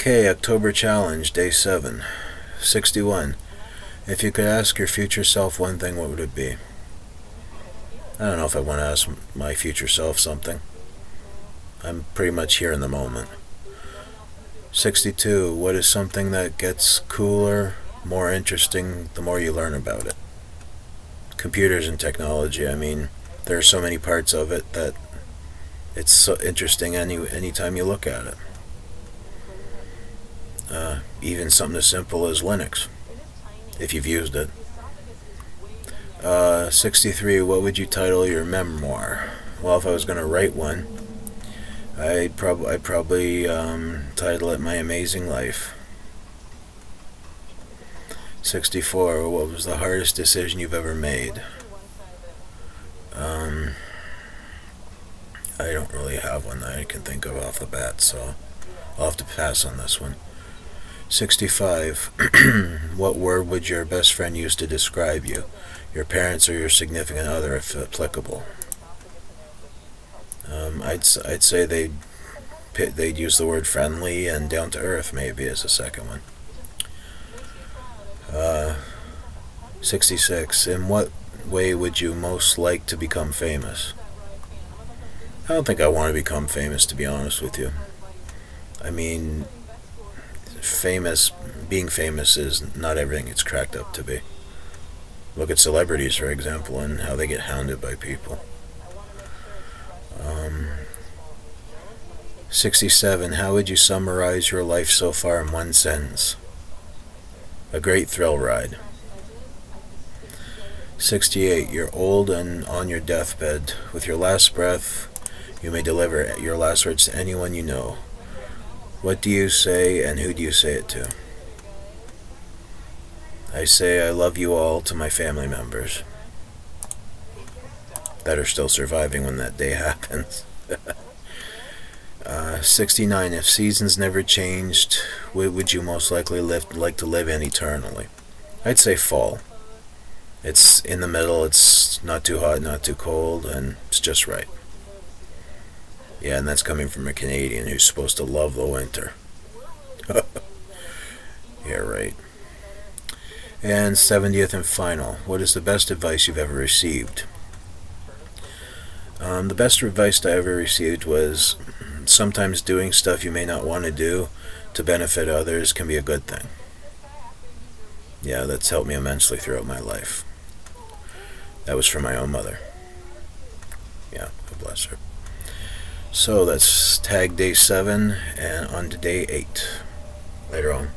Okay, October challenge, day 7. 61. If you could ask your future self one thing, what would it be? I don't know if I want to ask my future self something. I'm pretty much here in the moment. 62. What is something that gets cooler, more interesting, the more you learn about it? Computers and technology. I mean, there are so many parts of it that it's so interesting anytime you look at it. Even something as simple as Linux, if you've used it. 63. What would you title your memoir? Well, if I was going to write one, I'd probably title it My Amazing Life. 64. What was the hardest decision you've ever made? I don't really have one that I can think of off the bat, so I'll have to pass on this one. 65. What word would your best friend use to describe you? Your parents or your significant other, if applicable? I'd say they'd use the word friendly and down to earth maybe as a second one. 66. In what way would you most like to become famous? I don't think I want to become famous, to be honest with you. I mean, being famous is not everything it's cracked up to be. Look at celebrities, for example, and how they get hounded by people. 67. How would you summarize your life so far in one sentence? A great thrill ride. 68. You're old and on your deathbed. With your last breath, you may deliver your last words to anyone you know. What do you say, and who do you say it to? I say I love you all to my family members that are still surviving when that day happens. 69. If seasons never changed, what would you most likely like to live in eternally? I'd say fall. It's in the middle, it's not too hot, not too cold, and it's just right. Yeah, and that's coming from a Canadian who's supposed to love the winter. Yeah, right. And 70th and final. What is the best advice you've ever received? The best advice I ever received was sometimes doing stuff you may not want to do to benefit others can be a good thing. Yeah, that's helped me immensely throughout my life. That was from my own mother. Yeah, God bless her. So that's tag day 7 and on to day 8. Later on.